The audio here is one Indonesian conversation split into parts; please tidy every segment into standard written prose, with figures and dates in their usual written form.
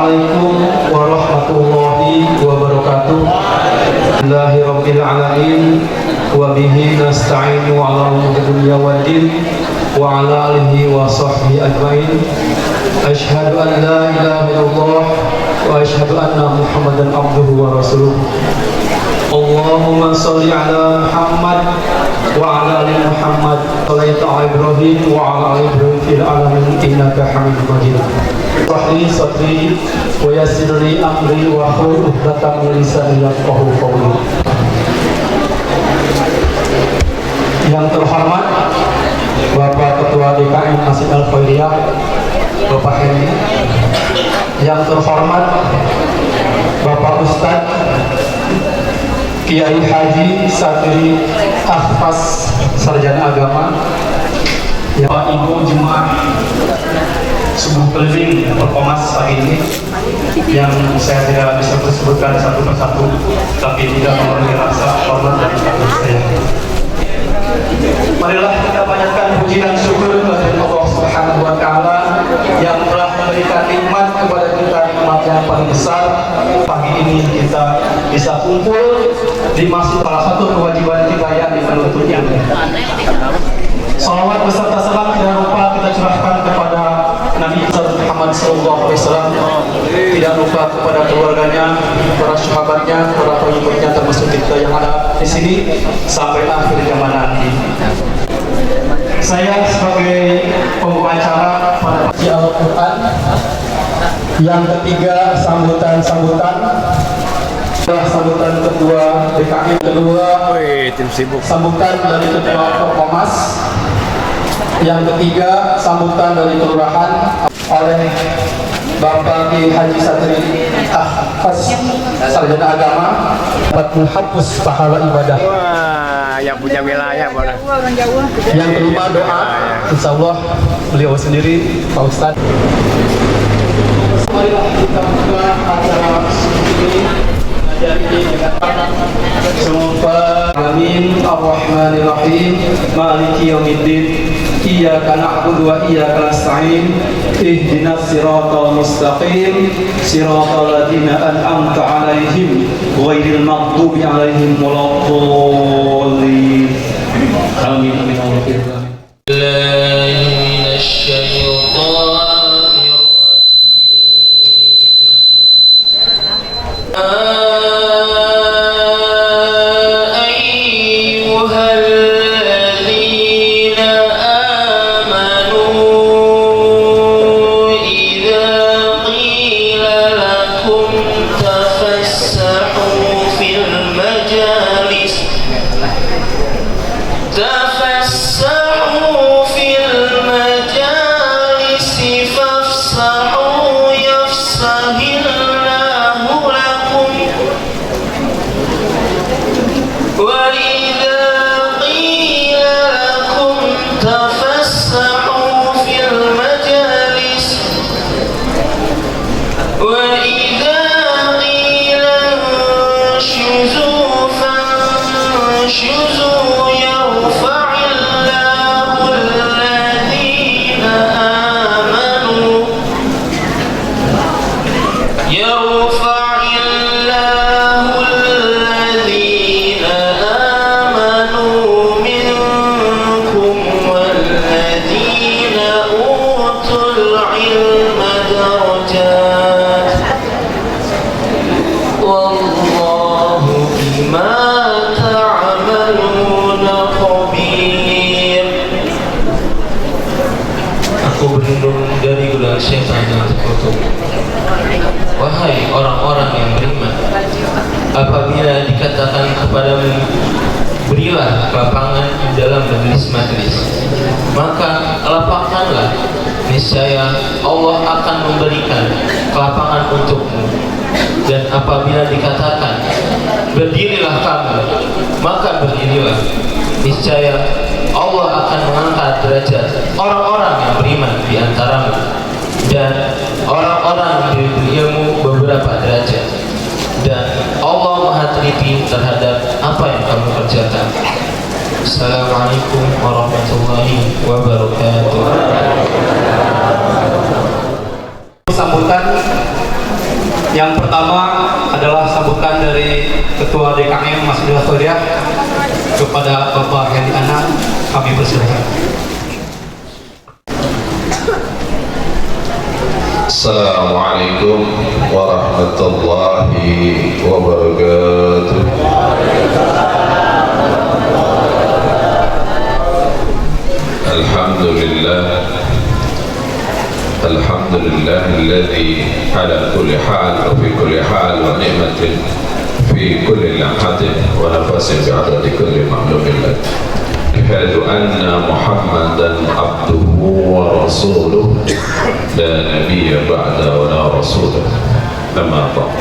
Assalamualaikum warahmatullahi wabarakatuh. Alhamdulillahirabbil alamin wa bihi nasta'inu ala umuri dunya waddin wa ala alihi wa sahbihi ajmain. Asyhadu an la ilaha illallah wa asyhadu anna Muhammadan abduhu wa rasuluh. Allahumma shalli ala Muhammad wa ala ali Muhammad kama ala Ibrahim wa ala ali Ibrahim fil alamin innaka Hamidum Majid. Sahli sadri wa yassir li amri wa hlul 'uqdatam min lisani yafqahu qawli. Yang terhormat Bapak Ketua DKM Masjid Al-Khairiyah Bapak Heni, yang terhormat Bapak Ustadz Kiai Haji Satri Ahfaz Sarjana Agama, Bapak Ibu Jemaah Subuh Keliling Perkomas pagi ini, yang saya tidak bisa sebutkan satu persatu, tapi tidak mengurangi rasa hormat dan kagum saya. Marilah kita panjatkan puji dan syukur kepada Allah Subhanahu wa Ta'ala yang telah memberikan nikmat kepada kita, nikmat yang paling besar. Pagi ini kita bisa kumpul di masjid, salah satu kewajiban kita yang menuntutnya. Salawat beserta salam tidak lupa kita curahkan kepada Nabi Muhammad SAW, tidak lupa kepada keluarganya, para sahabatnya, para pengikutnya, termasuk kita yang ada di sini sampai akhir zaman nanti. Saya sebagai pembawa acara pada baca Al-Quran yang ketiga, sambutan kedua DKM, kedua sambutan dari ketua Perkomas, yang ketiga sambutan dari kelurahan oleh Bapak Kiai Haji Satri Ahfaz Sarjana Agama, dapat menghapus pahala ibadah. Wah, yang punya wilayah boleh. Yang kelima doa, insya Allah beliau sendiri Pak Ustadz. Marilah kita buka acara ini. Amin. Ar-Rahmanir-Rahim. Maliki yaumiddin. Iyyaka na'budu wa iyyaka nasta'in. Ihdinas siratal mustaqim. Siratal ladzina an'amta 'alaihim ghairil maghdubi 'alaihim waladdallin. Amin. Wahai orang-orang yang beriman, apabila dikatakan kepadamu berilah kelapangan di dalam majelis-majelis, maka lapangkanlah, niscaya Allah akan memberikan kelapangan untukmu. Dan apabila dikatakan berdirilah kamu, maka berdirilah, niscaya Allah akan mengangkat derajat orang-orang yang beriman di antaramu, dan orang-orang yang diberi ilmu beberapa derajat, dan Allah Maha teliti terhadap apa yang kamu kerjakan. Assalamualaikum warahmatullahi wabarakatuh. Sambutan Yang pertama adalah sambutan dari Ketua DKM Masjidil Khairiyah kepada Bapak Heri Anam, kami persilahkan. Assalamualaikum warahmatullahi wabarakatuh. Alhamdulillah alladzi ala kulli hal wa fi kulli hal wa ni'matin fi kulli lamhatin wa nafasin bi'adadi kulli ma'lumin lak. Asyhadu anna Muhammadan abduhu wa rasuluh la nabiyya ba'da wa la rasulah. Amma ba'd.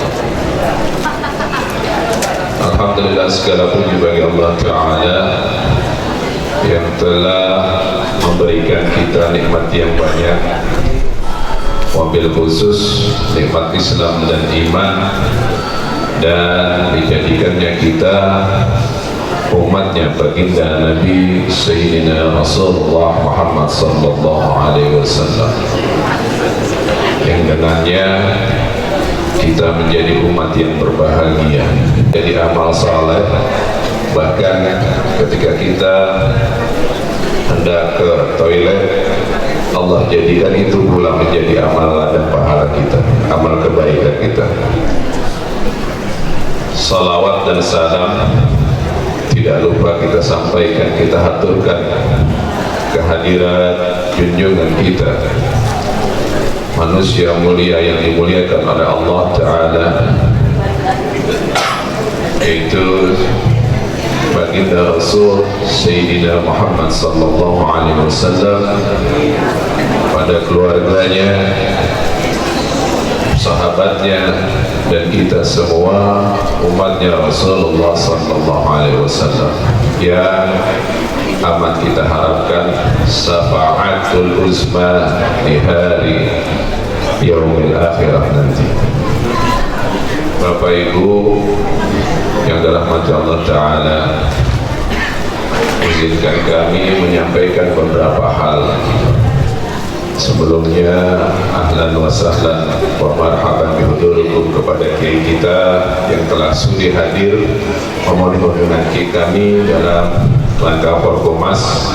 Alhamdulillah, segala puji bagi Allah Ta'ala yang telah memberikan kita nikmat yang banyak, wabil khusus nikmat Islam dan iman, dan dijadikannya kita umatnya baginda Nabi Sayyidina Rasulullah Muhammad sallallahu alaihi wasallam, yang dengannya kita menjadi umat yang berbahagia. Jadi amal saleh, bahkan ketika kita hendak ke toilet, Allah jadikan itu pula menjadi amal dan pahala kita, amal kebaikan kita. Salawat dan salam tidak lupa kita sampaikan, kita haturkan kehadirat junjungan kita, manusia mulia yang dimuliakan oleh Allah Ta'ala, yaitu baginda Rasul Sayyidina Muhammad sallallahu alaihi wasallam, pada keluarganya, sahabatnya, dan kita semua umatnya Rasulullah sallallahu alaihi wasallam yang amat kita harapkan syafa'atul uzma di hari yaumil akhirah nanti. Bapak Ibu yang dalam rahmat Allah Ta'ala, izinkan kami menyampaikan beberapa hal. Sebelumnya, ahlan wa sahlan wa marhaban bihudurikum kepada kiai kita yang telah sudi hadir memenuhi undangan kami dalam rangka Forkomas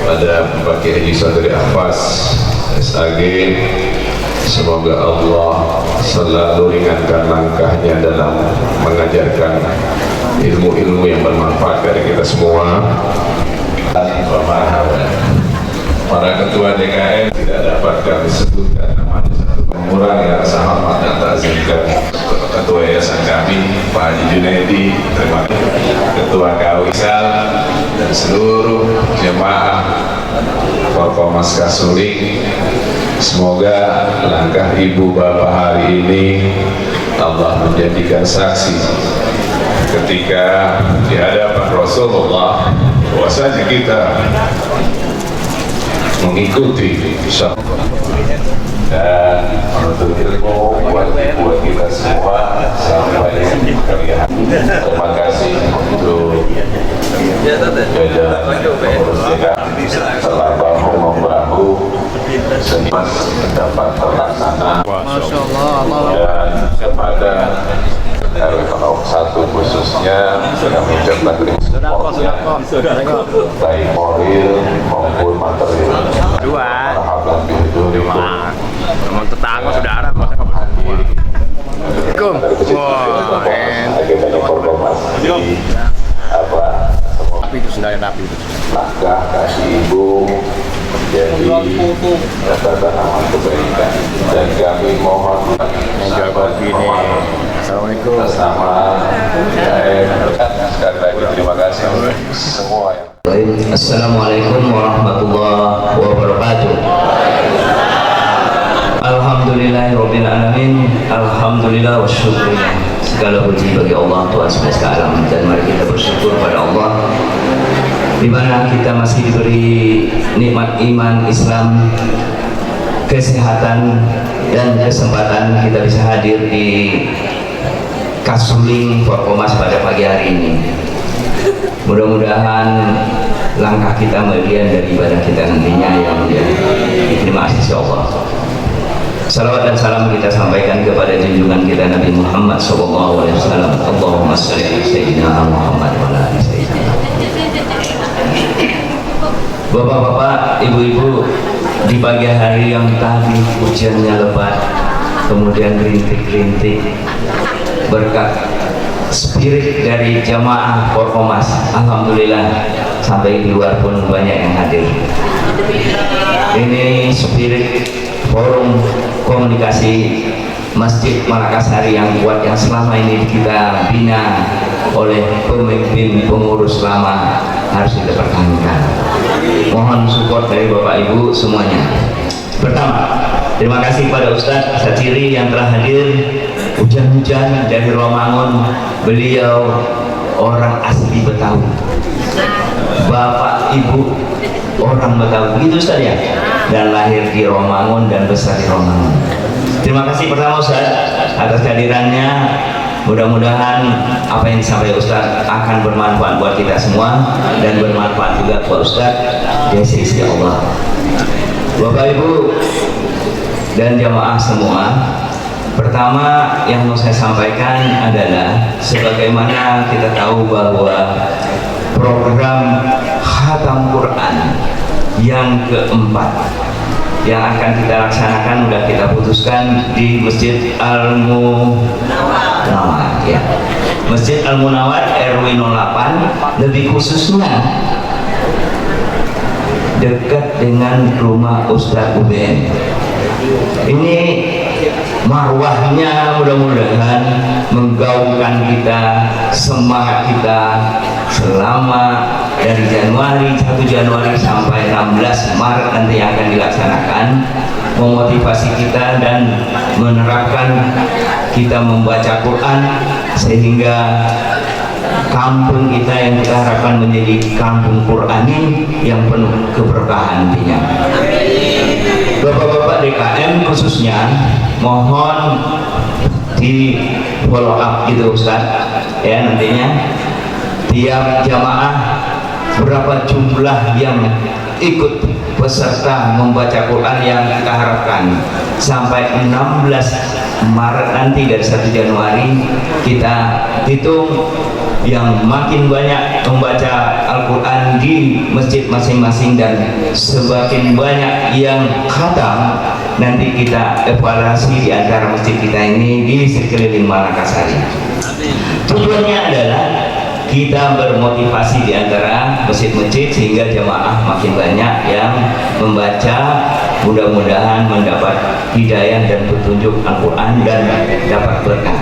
pada Pak Kiai Haji Sadri Ahfaz SAG. Semoga Allah selalu ringankan langkahnya dalam mengajarkan ilmu-ilmu yang bermanfaat dari kita semua. Para ketua DKM tidak dapat kami sebutkan namanya, satu mengurangi rasa hormat dan takzim kami. Ketua yayasan kami Pak Haji Junaidi, terima kasih. Ketua Kawisal dan seluruh jemaah Forkomas Kasuling, semoga langkah ibu bapak hari ini Allah menjadikan saksi ketika di hadapan Rasulullah bahwasanya kita mengikuti dan menuntut ilmu buat kita semua sampai kalian. Terima kasih untuk jajaran pengurus DKM telah bahu-membahu sehingga dapat terlaksana, dan kepada RW 01 khususnya kami ucapkan supportnya baik moral maupun material. Marhaban bihudurikum. Teman tetangga saudara masa nggak hadir. Tapi itu sendiri napi itu. Langkah kasih ibu menjadi catatan amal kebaikan, dan kami mohon Menjabat ini. Assalamualaikum. bersama sekali lagi terima kasih semua yang. Assalamualaikum warahmatullahi wabarakatuh. Alhamdulillahirabbil alamin. Alhamdulillah wa syukurnya. Segala puji bagi Allah Tuhan semesta alam, dan mari kita bersyukur pada Allah di mana kita masih diberi nikmat iman, Islam, kesehatan, dan kesempatan kita bisa hadir di Kasuling Forkomas pada pagi hari ini. Mudah-mudahan langkah kita bagian dari ibadah kita nantinya yang diterima sisi Allah. Salawat dan salam kita sampaikan kepada junjungan kita Nabi Muhammad SAW. Allahumma shalli ala Sayyidina Muhammad wa ala ali Sayyidina. Bapak-bapak, ibu-ibu, di pagi hari yang tadi hujannya lebat, kemudian rintik-rintik, berkat spirit dari jamaah Forkomas, alhamdulillah sampai di luar pun banyak yang hadir. Ini spirit forum komunikasi Masjid Malakasari yang kuat, yang selama ini kita bina oleh pemimpin pengurus lama, harus kita pertahankan. Mohon support dari Bapak Ibu semuanya. Pertama, terima kasih pada Ustadz Satiri yang telah hadir. Hujan-hujan dari Romangun, beliau orang asli Betawi, Bapak Ibu orang Betawi, gitu Ustadz ya, dan lahir di Romangun dan besar di Romangun. Terima kasih pertama Ustadz atas kehadirannya. Mudah-mudahan apa yang disampaikan Ustadz akan bermanfaat buat kita semua dan bermanfaat juga buat Ustadz dari sisi Allah. Bapak Ibu dan jamaah semua, pertama yang mau saya sampaikan adalah sebagaimana kita tahu bahwa program Khatam Quran yang keempat yang akan kita laksanakan sudah kita putuskan di Masjid Al-Munawwar, ya. Masjid Al-Munawwar RW 08, lebih khususnya dekat dengan rumah Ustadz UBN. Ini marwahnya mudah-mudahan menggaungkan kita, semangat kita selama dari Januari 1 Januari sampai 16 Maret nanti yang akan dilaksanakan, memotivasi kita dan menerapkan kita membaca Quran sehingga kampung kita yang kita harapkan menjadi kampung Qurani yang penuh keberkahan nantinya. Bapak-bapak DKM khususnya mohon di follow up gitu Ustaz ya, nantinya tiap jamaah berapa jumlah yang ikut peserta membaca Quran yang kita harapkan sampai 16 Maret nanti. Dari 1 Januari kita hitung yang makin banyak membaca Al-Quran di masjid masing-masing dan semakin banyak yang khatam, nanti kita evaluasi di antara masjid kita ini di sekeliling Malakasari. Tujuannya adalah kita bermotivasi di antara masjid-masjid sehingga jamaah makin banyak yang membaca, mudah-mudahan mendapat hidayah dan petunjuk Al-Quran dan dapat berkah.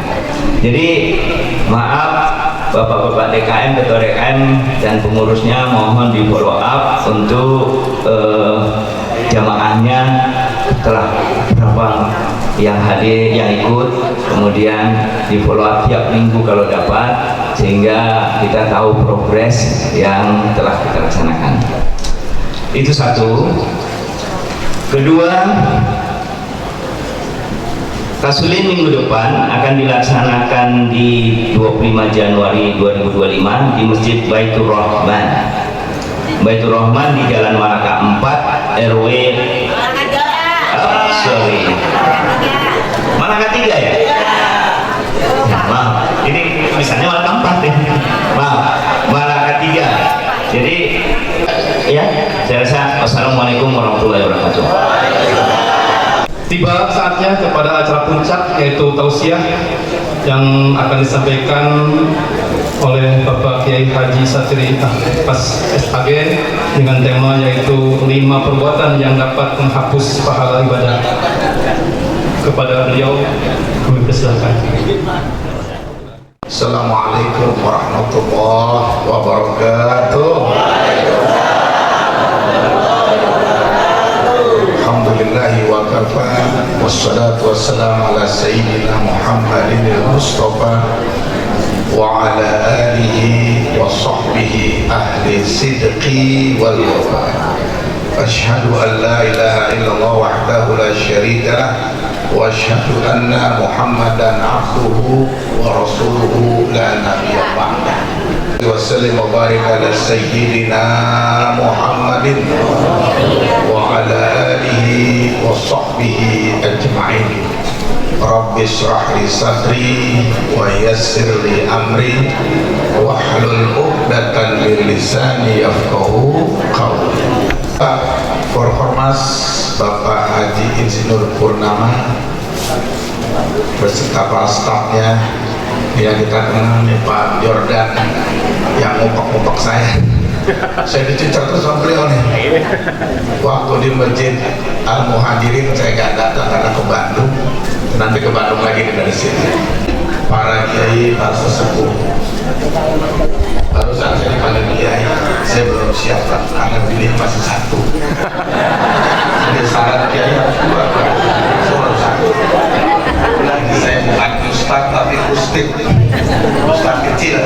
Jadi maaf Bapak-bapak DKM, Ketua DKM dan pengurusnya, mohon di follow up untuk jamaahnya telah berapa yang hadir, yang ikut, kemudian di follow up tiap minggu kalau dapat, sehingga kita tahu progres yang telah kita laksanakan. Itu satu. Kedua, Kasulin minggu depan akan dilaksanakan di 25 Januari 2025 di Masjid Baitur Rahman. Baitur Rahman di Jalan Malaka 4 RW Malaka 3 ya? Maaf, ini tulisannya Malaka 4 ya. Maaf, Malaka 3. Jadi ya, saya rasa wassalamualaikum warahmatullahi wabarakatuh. Tiba saatnya kepada acara puncak, yaitu tausiah yang akan disampaikan oleh Bapak Kiai Haji Satiri Pas SAG dengan tema yaitu 5 perbuatan yang dapat menghapus pahala ibadah. Kepada beliau kami persilakan. Assalamualaikum warahmatullahi wabarakatuh. Alhamdulillahi wa kafa, wassalatu wassalamu ala sayyidina Muhammadin al-Mustafa wa ala alihi wa sahbihi ahli sidqi wal wafa. Ashhadu an la ilaha illallah wahdahu la syarika lah wa ashhadu anna Muhammadan abduhu wa rasuluhu la nabiyya ba'dah. Wa sallim wa barik ala sayyidina Muhammadin wa ala alihi wa sahbihi ajma'in. ajma'in. Rabbi shrah li sadri wa yassir li amri wahlul 'uqdatam min lisani yafqahu qawli. Formas Bapak Haji Insinyur Purnama beserta para stafnya yang kita kenal nih, Pak Jordan yang ngumpek-ngumpek saya dicincar terus sama beliau nih. Waktu di Masjid Al-Muhajirin saya gak datang karena ke Bandung, nanti ke Bandung lagi dari sini. Para kiai, para sesepuh, barusan saya dipanggil kiai, saya belum siap karena pilih masih satu. Jadi saran kiai harus dua, saya baru satu. Lagi saya bukan ustaz tapi ustaz kecil.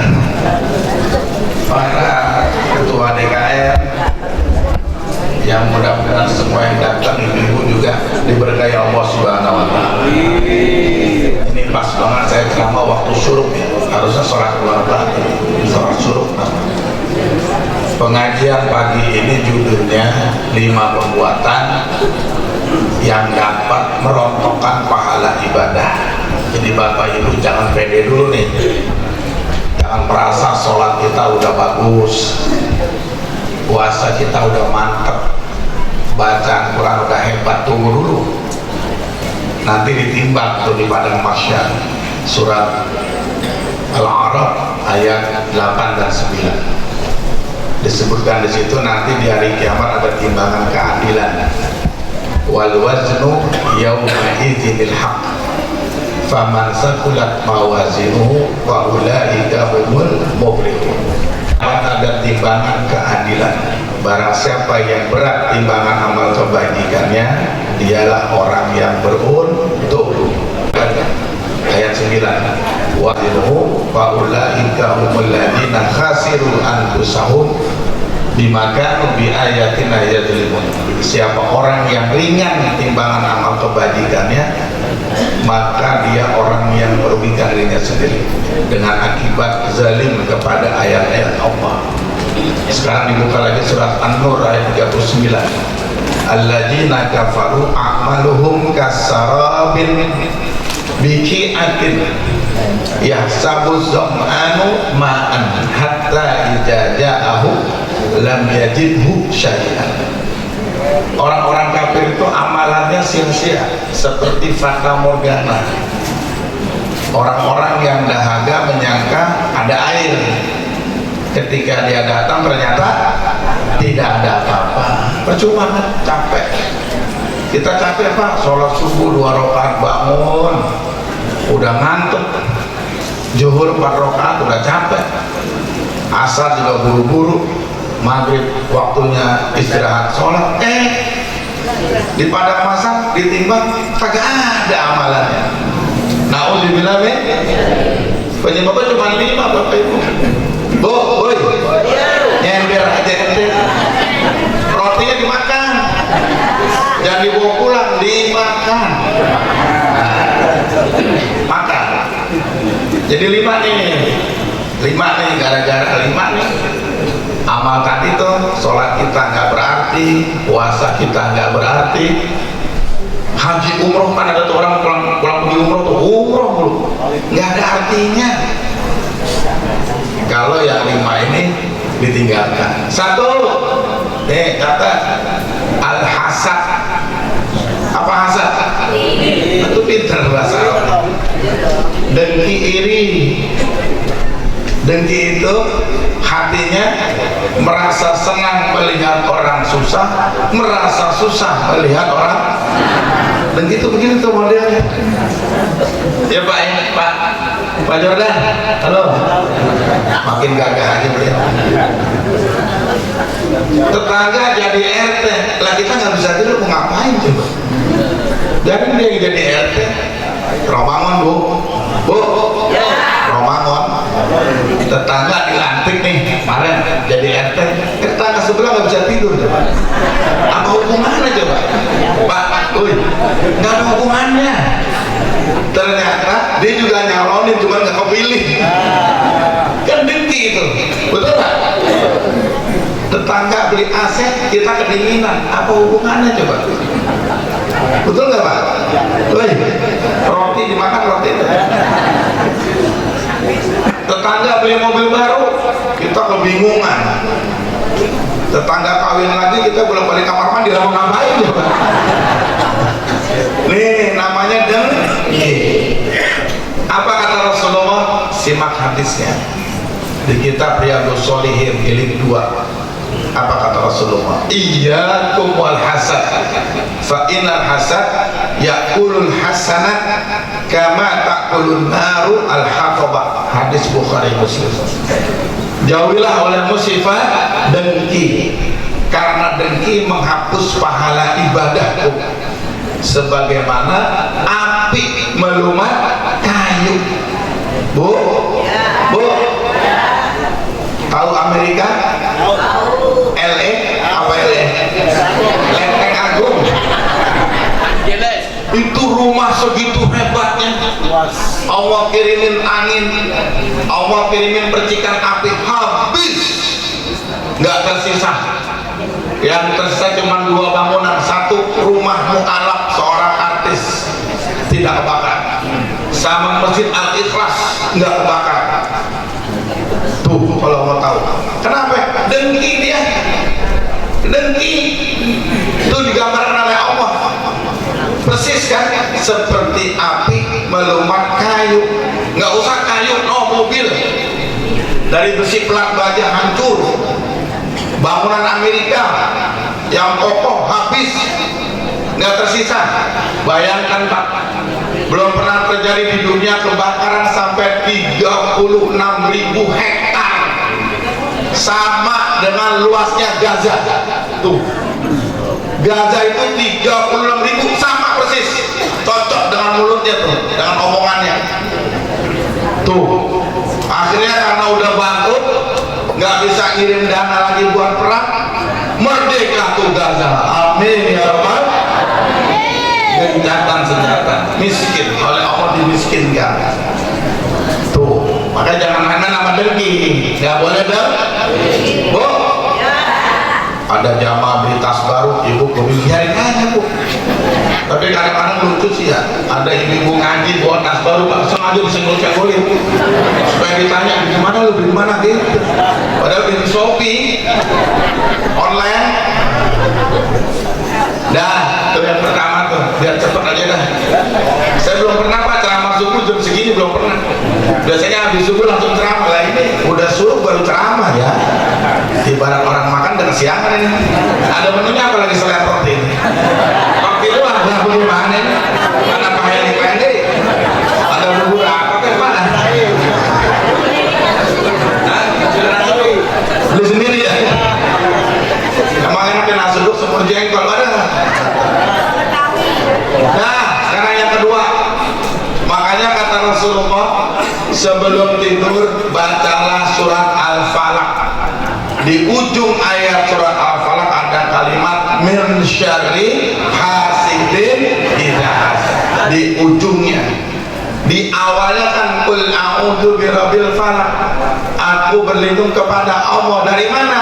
Para ketua DKM yang mudah-mudahan semua yang datang ibu-ibu juga diberkahi Allah Subhanahu wa Ta'ala. Ini pas banget saya ceramah waktu syuruk ya, harusnya sholat keluarga, sholat syuruk. Pengajian pagi ini judulnya 5 perbuatan yang dapat merontokkan pahala ibadah. Jadi Bapak Ibu jangan pede dulu nih, jangan merasa sholat kita udah bagus, puasa kita udah mantep, bacaan Quran udah hebat. Tunggu dulu, nanti ditimbang tuh di padang mahsyar. Surat Al-A'raf ayat 8 dan 9 disebutkan di situ, nanti di hari kiamat ada timbangan keadilan. Wal waznu yawma idzinil haqq faman saqulat mawazinuhu fa ulaika humul muflihun. Ada timbangan keadilan, barang siapa yang berat timbangan amal kebajikannya, dialah orang yang beruntung. Ayat 9, wazinuhu fa ulaika humul ladzina khasiru anfusahum bima kanu bi ayatina yadzlimun. Siapa orang yang ringan timbangan amal kebajikannya, maka dia orang yang merugikan dirinya sendiri dengan akibat zalim kepada ayat-ayat Allah. Sekarang dibuka lagi surat An-Nur ayat 39. Alladzina kafaru a'maluhum kasarabin biqi'atin yahsabu zam'anu ma'an hatta idza ja'ahu lam yajidhu syai'an. Orang-orang kafir itu amalannya sia-sia seperti fata morgana. Orang-orang yang dahaga menyangka ada air, ketika dia datang ternyata tidak ada apa-apa. Percuma kan, capek. Kita capek Pak, sholat subuh 2 rakaat bangun udah ngantuk, zuhur 4 rakaat udah capek, asar juga buru-buru, maghrib waktunya istirahat sholat, di padang masak ditimbang kagak ada amalannya. Na'udzubillah min, penyebabnya cuma 5 Bapak Ibu. Boy, nyender aja ente, rotinya dimakan, jangan dibawa pulang, dimakan, makan. Jadi 5 nih, gara-gara 5 nih amal tadi tuh, sholat kita nggak berarti, puasa kita nggak berarti, haji umroh kan ada tuh orang pulang pergi umroh tuh umroh mulu, nggak ada artinya kalau yang 5 ini ditinggalkan. 1, kata al-hasad. Apa hasad? Itu pinter bahasa Arab. Dengki iri. Dengki itu hatinya merasa senang melihat orang susah, merasa susah melihat orang. Dengki itu begini tuh modelnya. Ya Pak, Pak Jordan, halo. Makin gagah aja beliau. Tetangga jadi RT, lah kita nggak bisa tidur, mau ngapain coba? Jadi dia jadi RT, Romangon bu, Romangon. Tetangga dilantik nih, kemarin jadi RT, tetangga sebelah nggak bisa tidur coba. Apa hubungannya coba? Pak, nggak ada hubungannya. Ternyata dia juga nyalonin, cuma nggak kepilih. Kan dengki itu, betul nggak? Tetangga beli AC, kita kedinginan. Apa hubungannya coba? Betul nggak Pak? Woi, roti dimakan roti itu. Tetangga beli mobil baru, kita kebingungan. Tetangga kawin lagi, kita belum balik kamar mandi, mau ngapain coba? Nih namanya dengki. Apa kata Rasulullah? Simak hadisnya di kitab Riyadhus Shalihin jilid 2. Apa kata Rasulullah? Iyyakum wal hasad, fa innal hasad ya'kulul hasanat kama ta'kulun naru al hatabah. Hadis Bukhari Muslim. Jauhilah oleh musibah dengki, karena dengki menghapus pahala ibadahku sebagaimana api melumat kayu. Bu, Bu, tahu Amerika? LA apa LA? Lenteng Agung. Itu rumah segitu hebatnya, Allah kirimin angin, Allah kirimin percikan api, habis, nggak tersisa. Yang tersisa cuma 2 bangunan, satu rumah mu'alaf seorang artis tidak kebakar, sama Masjid Al-Ikhlas nggak kebakar. Tuh kalau mau tahu kenapa? Dengki dia, dengki itu digambarkan oleh Allah persis kan, seperti api melumat kayu. Nggak usah kayu, no, mobil dari besi pelat baja hancur. Bangunan Amerika yang kokoh habis, nggak tersisa. Bayangkan Pak, belum pernah terjadi di dunia kebakaran sampai 36.000 hektar, sama dengan luasnya Gaza. Tuh, Gaza itu 36.000, sama persis, cocok dengan mulutnya tuh, dengan omongannya. Tuh, akhirnya karena udah bangkrut, nggak bisa ngirim dana lagi buat perang, merdeka tuh Gaza. Amin ya Rabbal. Gencatan senjata, miskin oleh Allah, dimiskinkan. Tuh, makanya jangan main sama dengki, nggak boleh dengki. Bu, ada jamaah beli tas baru, ibu biarin aja Bu. Tapi kadang-kadang lucu sih ya, ada ibu-ibu ngaji bawa tas baru, Pak, sengaja disenggol-senggolin supaya ditanya di mana lu, di mana gitu. Padahal di Shopee online. Dah, itu yang pertama tuh, biar cepet aja dah. Saya belum pernah Pak ceramah subuh jam segini, belum pernah. Biasanya habis subuh langsung ceramah, lah ini udah subuh baru ceramah ya. Ibarat orang makan dengan siangan ini. Ada menunya apa lagi selain roti ini? Roti doang, lah bagaimana ini? Mana pakai yang pendek? Ada bubur apa ke mana? Beli sendiri ya. Emang enak nasi uduk semur jengkol ada. Nah, sekarang yang kedua, makanya kata Rasulullah, sebelum tidur bacalah surat Al-Falaq. Di ujung ayat surat Al-Falaq ada kalimat min syarri hasidin idza hasad. Di ujungnya, di awalnya kan qul a'udzu birabbil falaq, aku berlindung kepada Allah dari mana?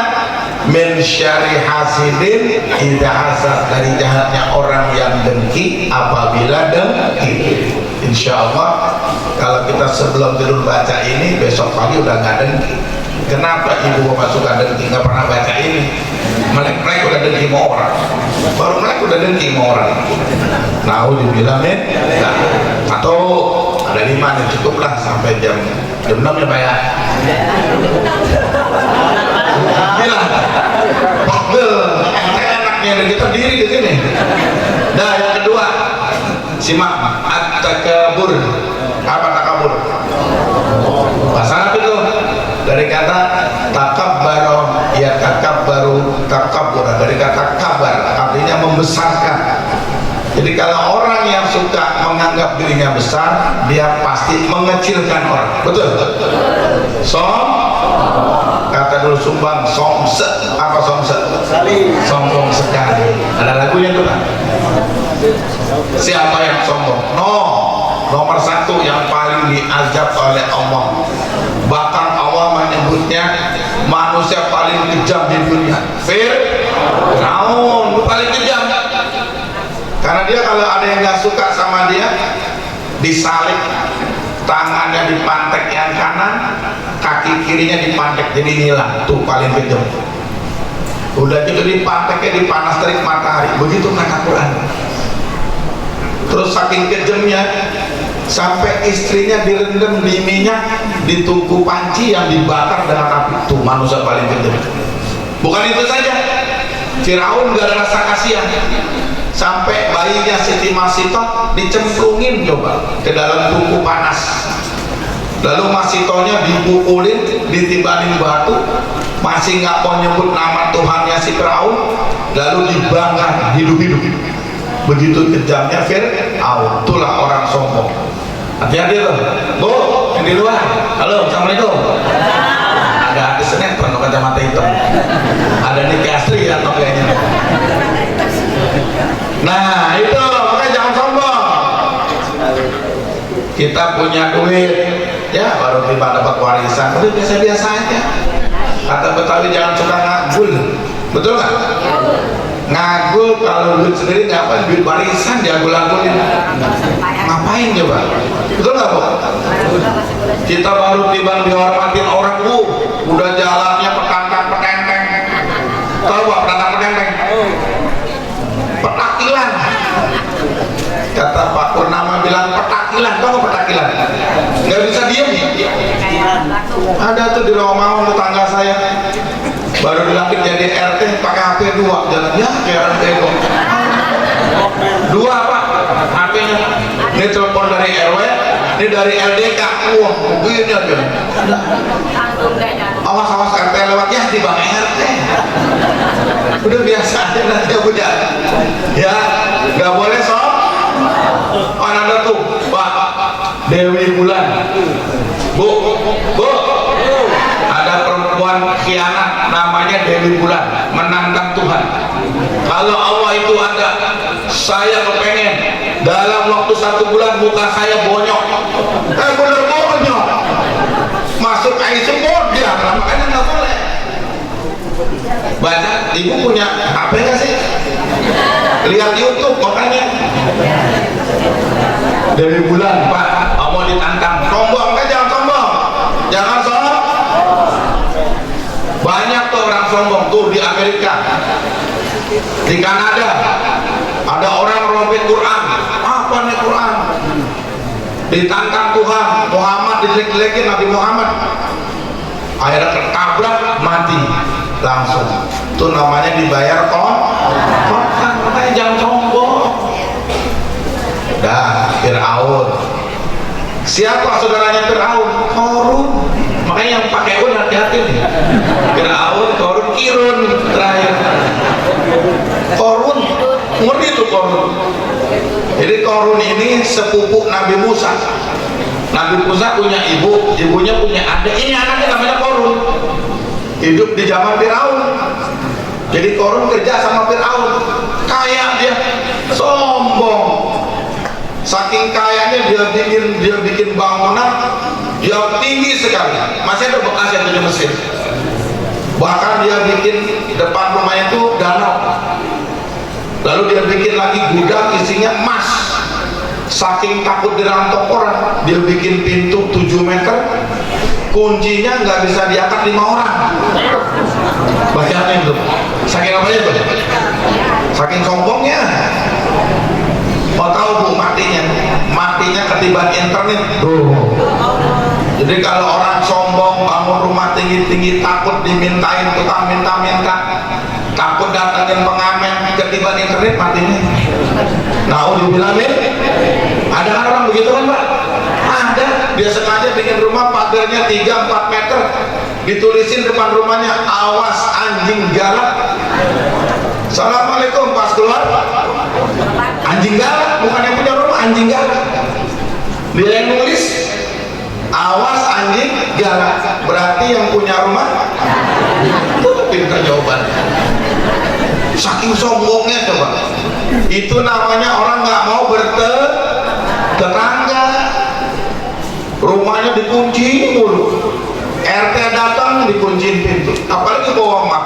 Min syarri hasidin idza hasad, dari jahatnya orang yang dengki apabila dengki. Insya Allah kalau kita sebelum tidur baca ini, besok pagi udah nggak dengki. Kenapa ibu bapak suka dengki? Nggak pernah baca ini. Melek-melek udah dengki sama orang, baru melek udah dengki sama orang. Nah, dibilangin nah, atau ada 5 nih, cukuplah sampai jam 6 ya Pak ya. Bilang pegel, enaknya dan kita diri di sini. Nah, yang kedua, simak at-takabur. Apa takabur? Bahasa Arab itu dari kata takabbaru, ya takabbaru, takabur, dari kata kabar, artinya membesarkan. Jadi kalau orang yang suka menganggap dirinya besar, dia pasti mengecilkan orang. Betul? Kata dulu Sumbang, somse. Apa somse? Sombong sekali. Ada lagunya tuh kan? Siapa yang sombong? Nomor 1 yang paling diazab oleh Allah. Bahkan Allah menyebutnya manusia paling kejam di dunia. Fir'aun paling kejam. Karena dia kalau ada yang nggak suka sama dia, disalib, tangannya dipantek yang kanan, kaki kirinya dipantek jadi nyilang. Tuh paling kejam. Udah gitu dipanteknya dipanas terik matahari. Begitu kata Quran. Terus saking kejamnya, sampai istrinya direndam di minyak, ditungku panci yang dibakar dengan api. Tuh manusia paling kejam. Bukan itu saja, Firaun gak ada rasa kasihan, sampai bayinya Siti Masitoh dicemplungin coba ke dalam tungku panas. Lalu Masitohnya dipukulin, ditibanin batu, masih nggak mau nyebut nama Tuhannya si Firaun, lalu dibakar hidup-hidup. Begitu kejamnya Fir'aun. Itulah orang sombong. Hati-hati tuh, Bu, yang di luar. Halo, Assalamualaikum. Ada artis sinetron atau kacamata hitam. Ada Nicky Astri atau kayaknya. Nah itu, makanya jangan sombong. Kita punya duit, ya baru tiba dapat warisan, udah biasa-biasa aja. Kata Betawi jangan suka ngagul, betul nggak? Ngagul kalau duit sendiri ngapain, duit warisan diagul-agulin. Ngapain coba? Betul nggak, Bu? Kita baru tiba dihormatin orang, Bu, udah jalannya petantang-petenteng. Tahu Pak petantang-petenteng? Petakilan. Kata Pak Purnama bilang petakilan, tahu nggak petakilan? Nggak bisa diem. Ada tuh di Rawamangun tetangga saya, baru dilantik jadi RT pakai HP 2, jalan ya kayak RT 2 Pak HP-nya. Ini telepon dari RW, ini dari LDK. Wah begini aja. Awas-awas RT lewat, ya di bang RT. Udah biasa aja nanti ya punya. Ya nggak boleh sob. Oh ada tuh Pak Dewi Bulan. Bu, ada perempuan khianat namanya Dewi Bulan, menantang Tuhan. Kalau Allah itu ada, saya kepengen dalam waktu 1 bulan muka saya bonyok. Bener bonyok. Masuk ICU dia, makanya nggak boleh. Baca, ibu punya HP nggak sih? Lihat YouTube makanya. Dewi Bulan, Pak, mau ditantang. Sombong kan jangan sombong. Jangan sombong. Banyak tuh orang sombong tuh di Amerika, di Kanada. Ada orang robek Quran. Apa nih Quran? Ditantang Tuhan, Muhammad dijelek-jelekin, Nabi Muhammad. Akhirnya ketabrak, mati langsung. Itu namanya dibayar korban. Makanya jangan sombong. Dah, Fir'aun. Siapa saudaranya Fir'aun? Korun. Makanya yang pakai un hati-hati nih. Fir'aun, Korun, Kirun terakhir. Korun, ngerti itu Korun. Jadi Korun ini sepupu Nabi Musa. Nabi Musa punya ibu, ibunya punya adik. Ini anaknya namanya Korun. Hidup di zaman Fir'aun. Jadi Korun kerja sama Fir'aun. Kaya dia, sombong. Saking kayanya dia bikin bangunan yang tinggi sekali, masih ada bekasnya di Mesir. Bahkan dia bikin depan rumahnya itu danau. Lalu dia bikin lagi gudang isinya emas. Saking takut dirampok orang, dia bikin pintu 7 meter, kuncinya nggak bisa diangkat 5 orang. Bayangin tuh, saking apanya tuh? Saking sombongnya. Mau tahu Bu matinya? Matinya ketiban internet. Jadi kalau orang sombong bangun rumah tinggi-tinggi, takut dimintain tukang minta-minta, takut datangin pengamen, ketiban internet matinya. Nah, dibilangin, ada kan orang begitu kan Pak? Ada. Dia sengaja bikin rumah pagarnya 3-4 meter, ditulisin depan rumahnya, awas anjing galak. Assalamualaikum, pas keluar anjing galak, bukan yang punya rumah, anjing galak. Dia yang nulis awas anjing galak, berarti yang punya rumah. Itu pintar jawabannya. Saking sombongnya coba. Itu namanya orang nggak mau bertetangga. Rumahnya dikunci mulu. RT datang dikunciin pintu, apalagi bawa map.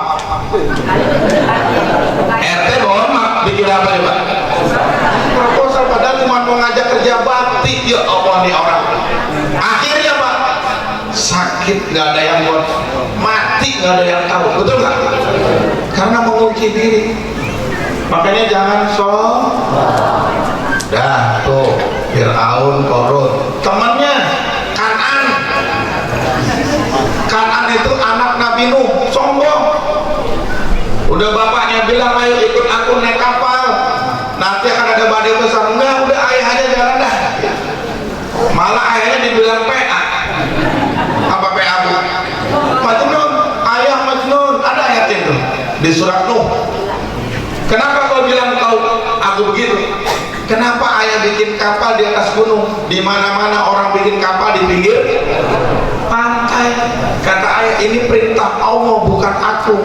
RT bawa map bikin apa ya Pak? cuma mau ngajak kerja bakti. Ya Allah nih orang. Akhirnya Pak, sakit nggak ada yang buat, mati nggak ada yang tahu, betul nggak? Karena mengunci diri. Makanya jangan dah tuh Fir'aun, Korun, temannya Kan'an itu anak Nabi Nuh, sombong. Udah bapaknya bilang ayo ikut aku naik kapal, nanti akan ada badai besar. Enggak, udah ayah aja jalan dah. Malah ayahnya dibilang PA. Apa PA bu? Majnun, ayah Majnun. Ada ayat itu di surat Nuh. Kenapa kau bilang aku begitu? Kenapa ayah bikin kapal di atas gunung? Di mana-mana orang bikin kapal di pinggir pantai. Kata ayah, ini perintah Allah bukan aku.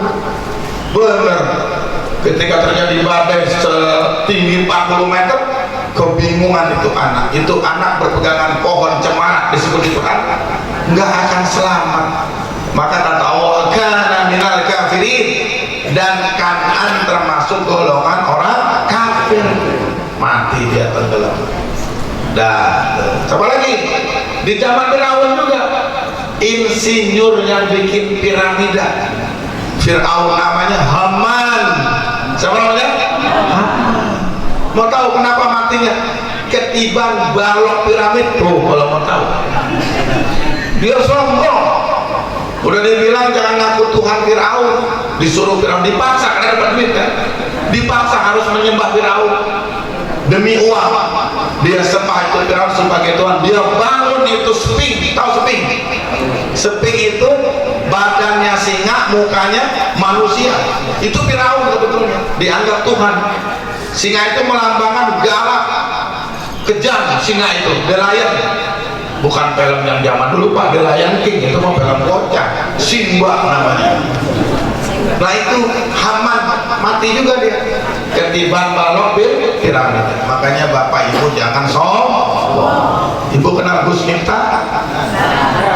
Benar. Ketika terjadi badai setinggi 40 meter, kebingungan itu anak. Itu anak berpegangan pohon cemara disebut itu anak, nggak akan selamat. Maka kata Allah, kana minal kafirin, dan Kan'an termasuk golongan orang kafir. Mati dia tenggelam. Dan apa lagi? Di zaman Firaun juga, insinyur yang bikin piramida. Fir'aun namanya Haman. Siapa namanya? Haman. Mau tahu kenapa matinya? Ketiban balok piramid tuh kalau mau tahu. Dia sombong. Udah dibilang jangan ngaku Tuhan Fir'aun, disuruh Fir'aun, dipaksa karena dapat duit kan, dipaksa harus menyembah Fir'aun demi uang. Dia sembah itu Fir'aun sebagai Tuhan. Dia bangun itu Sphinx. Tahu Sphinx? Sphinx itu badannya singa, mukanya manusia. Itu Fir'aun sebetulnya, dianggap Tuhan. Singa itu melambangkan galak, kejam. Singa itu The Lion, bukan film yang zaman dulu Pak, The Lion King, itu mau film kocak, Simba namanya. Nah itu Haman, mati juga dia ketiban balok piramid. Makanya bapak ibu jangan sombong. Ibu kenal Gus Miftah?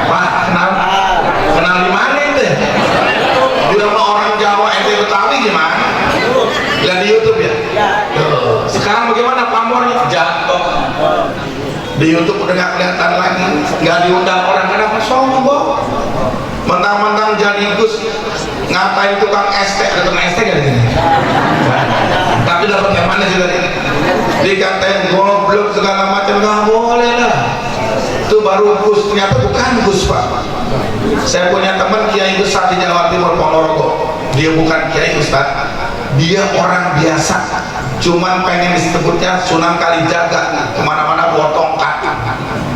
Pak, kenal di mana itu? Dia sama orang Jawa, ente Betawi gimana? Lihat di YouTube ya? Sekarang bagaimana pamornya? Jatuh. Di YouTube udah gak kelihatan lagi, gak diundang orang. Kenapa sombong? Mentang-mentang jadi Gus, ngapain tukang ST? Ada tukang ST gak di sini? Tapi dapat yang mana sih tadi? Dikatain goblok segala macam, gak boleh lah. Itu baru Gus, ternyata bukan Gus Pak. Saya punya teman kiai besar di Jawa Timur, Ponorogo. Dia bukan kiai Ustaz, dia orang biasa, cuman pengen disebutnya Sunan Kalijaga. Kemana-mana bawa tongkat,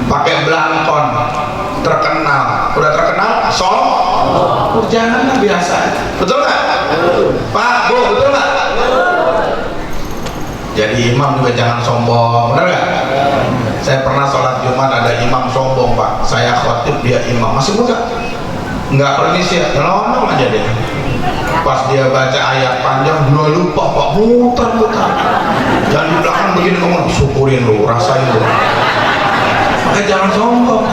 pakai belangkon, terkenal. Udah terkenal, janganlah biasa. Betul nggak? Pak, Bu, betul nggak? Jadi imam juga jangan sombong, benar nggak? Saya pernah sholat Jumat ada imam sombong Pak. Saya khotib, dia imam, masih muda, nggak permisi ya, nyelonong aja deh. Pas dia baca ayat panjang, dia lupa Pak, muter-muter. Jangan di belakang begini, kamu syukurin lu, rasain lu. Makanya jangan sombong.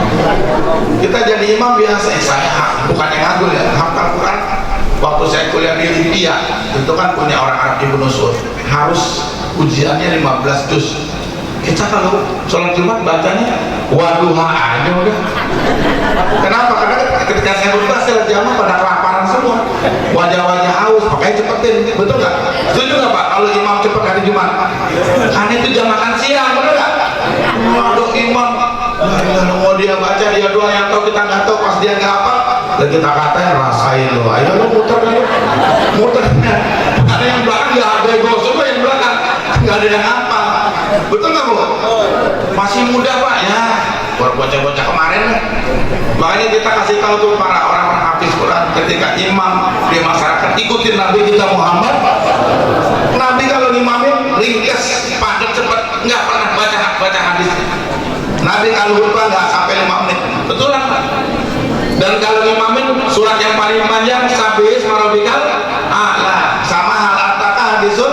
Kita jadi imam biasa, saya bukannya ngagul ya, hafal Quran. Waktu saya kuliah di Libya, itu kan punya orang Arab Ibnu Sur, harus ujiannya 15 juz. Kita kalau sholat Jumat bacanya waduha aja udah. Kenapa? Karena ketika saya berubah, saya jamaah pada kelaparan semua, wajah-wajah haus, makanya cepetin. Betul nggak? Setuju nggak Pak kalau imam cepet hari Jumat? Karena itu jam makan siang, betul nggak? Waduh imam, mau dia baca, dia doa, yang tahu kita nggak tahu, pas dia nggak apa, dan kita katain rasain lo, ayo lo muter kan, muter. Ada yang belakang nggak ada ego semua, yang belakang nggak ada yang apa. Betul nggak Bu? Masih muda Pak ya, baru bocah-bocah kemarin. Makanya kita kasih tahu tuh para orang-orang hafiz Quran, ketika imam di masyarakat, ikutin Nabi kita Muhammad. Nabi kalau imamin ringkas, padat, cepat, nggak pernah baca hadis. Nabi kalau lupa nggak sampai 5 menit, betulan Pak. Dan kalau imamin surat yang paling panjang Sabih Ismarobikal A'la sama hal ataka hadisun.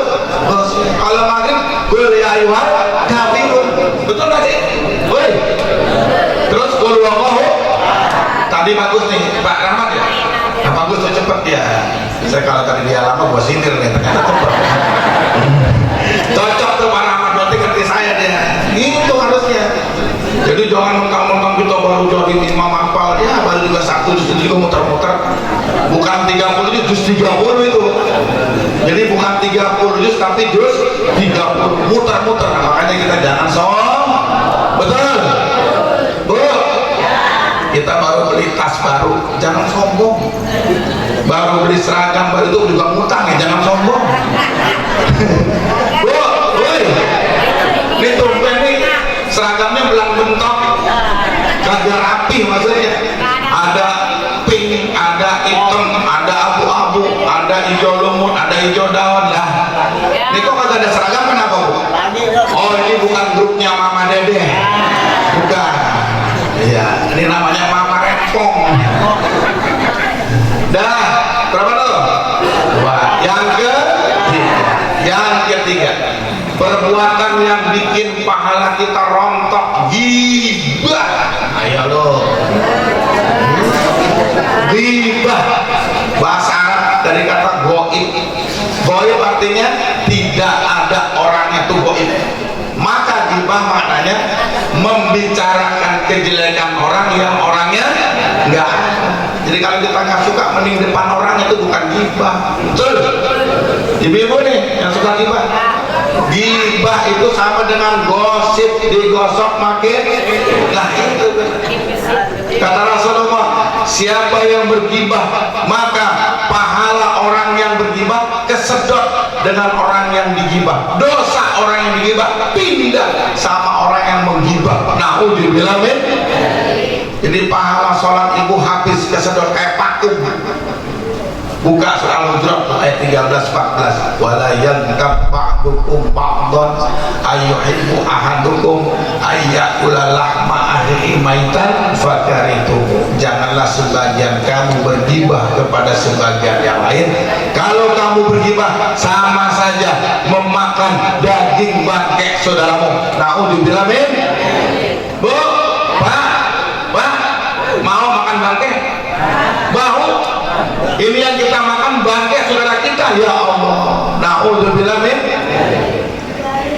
Kalau maghrib qul ya ayyuhal kafirun, betul nggak sih? Woi. Terus qul huwallahu. Tadi bagus nih Pak Rahmat ya. Nah, bagus tuh cepet ya. Saya kalau tadi dia lama gua sindir nih, ternyata cepet. Cocok tuh Pak Rahmat, berarti ngerti saya dia. juz itu juga muter-muter, bukan 30 juz 30 itu. Jadi bukan 30 juz tapi juz 30, muter-muter. Nah, makanya kita jangan sombong. Betul? Bu, kita baru beli tas baru, jangan sombong. Baru beli seragam baru itu juga ngutang ya, jangan sombong. Bu, woi, ini tumpen nih seragamnya belang bentok, kagak rapi maksudnya. Ada pink, ada hitam, ada abu-abu, ada hijau lumut, ada hijau daun lah. Ini kok kagak ada seragam, kenapa Bu? Oh, ini bukan grupnya Mama Dede, bukan. Iya, ini namanya Mama Rempong. Dah, berapa tuh? Dua. Yang ketiga, perbuatan yang bikin pahala kita rontok, ghibah. Ayo lo, ghibah. Bahasa Arab dari kata goib. Goib artinya tidak ada orangnya tuh goib. Maka ghibah maknanya membicarakan kejelekan orang yang orangnya enggak. Jadi kalau kita nggak suka mending depan orang, itu bukan ghibah. Betul? Ibu-ibu nih yang suka ghibah. Ghibah itu sama dengan gosip, digosok makin. Nah itu kata Rasulullah, siapa yang berghibah maka pahala orang yang berghibah kesedot dengan orang yang digibah. Dosa orang yang digibah pindah sama orang yang menggibah. Naudzubillah min. Jadi pahala sholat ibu habis kesedot kayak pakum. Buka surah Al-Hujurat ayat 13-14. Wala yantab ba'dukum ba'dan ayyuhibbu ahadukum ayyakula lahma akhihi maitan fakarituhu. Janganlah sebagian kamu bergibah kepada sebagian yang lain. Kalau kamu bergibah sama saja memakan daging bangkai saudaramu. Naudzubillah min. Bu, Pak, mau makan bangkai? Mau? Ini yang kita makan bangkai saudara kita, ya Allah. Naudzubillah min.